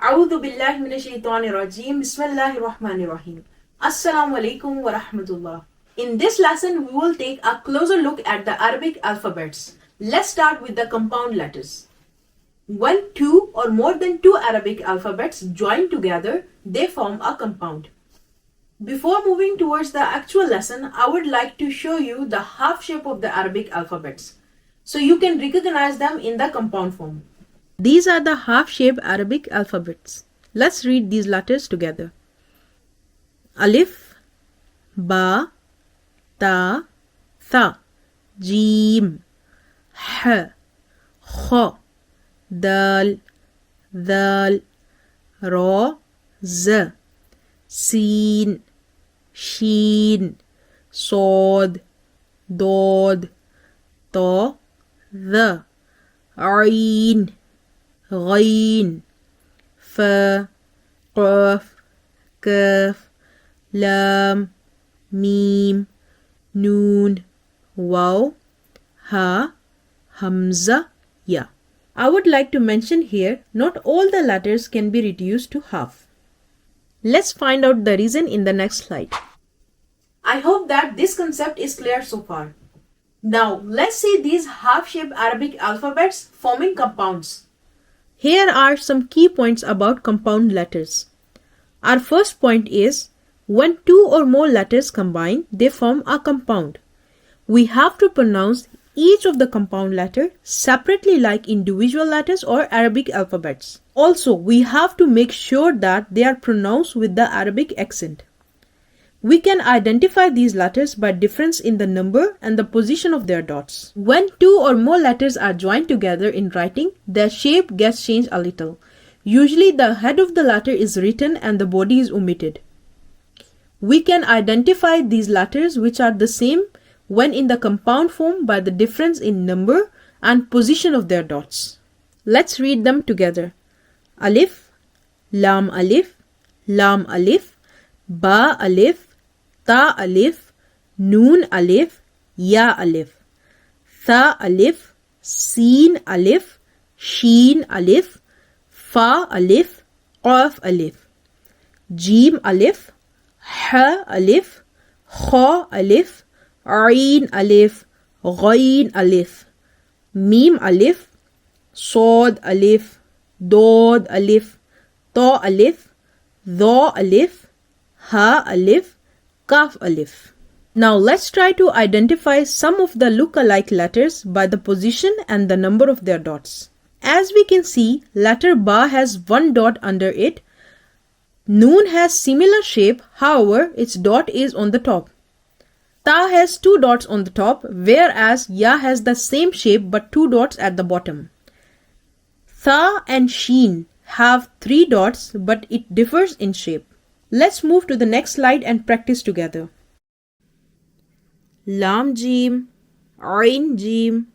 A'udhu billahi minash shaitanir rajim. Bismillahir rahmanir rahim. Assalamu alaikum wa rahmatullah. In this lesson, we will take a closer look at the Arabic alphabets. Let's start with the compound letters. When two or more than two Arabic alphabets join together, they form a compound. Before moving towards the actual lesson, I would like to show you the half shape of the Arabic alphabets, so you can recognize them in the compound form. These are the half-shaped Arabic alphabets. Let's read these letters together. Alif, Ba, Ta, Tha, Jim, H, Kha, Dal, Dal, Ra, Z, Sin, Sheen, Sod, Dod, Ta, The, Ain, غين فا قاف كاف لام ميم نون واو ha hamza ya. I would like to mention here, not all the letters can be reduced to half. Let's find out the reason in the next slide. I hope that this concept is clear so far. Now let's see these half-shaped Arabic alphabets forming compounds. Here are some key points about compound letters. Our first point is, when two or more letters combine, they form a compound. We have to pronounce each of the compound letter separately like individual letters or Arabic alphabets. Also, we have to make sure that they are pronounced with the Arabic accent. We can identify these letters by difference in the number and the position of their dots. When two or more letters are joined together in writing, their shape gets changed a little. Usually the head of the letter is written and the body is omitted. We can identify these letters which are the same when in the compound form by the difference in number and position of their dots. Let's read them together. Alif, Lam Alif, Lam Alif, Ba Alif, Ta Alif, Noon Alif, Ya Alif, Tha Alif, Sin Alif, Sheen Alif, Fa Alif, Qaf Alif, Jim Alif, Ha Alif, Kha Alif, Ain Alif, Ghain Alif, Mim Alif, Sod Alif, Dod Alif, Ta Alif, Dha Alif, Ha Alif, Kaf Alif. Now let's try to identify some of the look-alike letters by the position and the number of their dots. As we can see, letter Ba has one dot under it. Noon has similar shape, however, its dot is on the top. Ta has two dots on the top, whereas Ya has the same shape but two dots at the bottom. Tha and Sheen have three dots, but it differs in shape. Let's move to the next slide and practice together. Lam Jim, Ain Jim,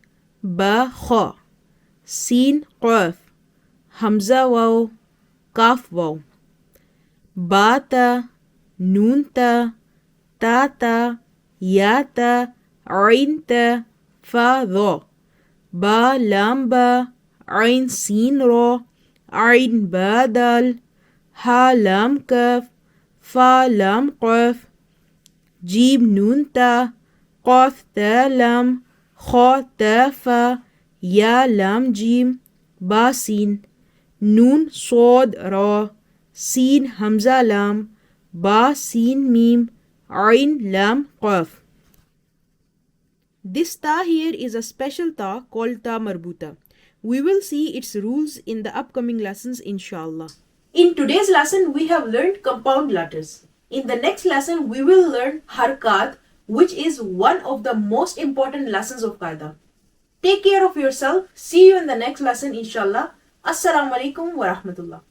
Ba Kha, Sin Qaf, Hamza Waw, Kaf Waw, Ba Ta, Noon Ta, Ta Ta, Ya Ta, Ain Ta, Fa Dha, Ba Lam Ba, Ain Sin Ra, Ain Ba Dal, Ha Lam Kaf, Fa Lam Qaf, Jim Noon Ta, Qaf Ta Lam, Kha Ta Fa, Ya Lam Jim, Ba Sin, Noon Sod Ra, Sin Hamza Lam, Ba Sin Mim, Ain Lam Qaf. This Ta here is a special Ta called Ta Marbuta. We will see its rules in the upcoming lessons, inshallah. In today's lesson, we have learned compound letters. In the next lesson, we will learn Harkat, which is one of the most important lessons of Qaida. Take care of yourself. See you in the next lesson, inshallah. Assalamu alaikum wa rahmatullah.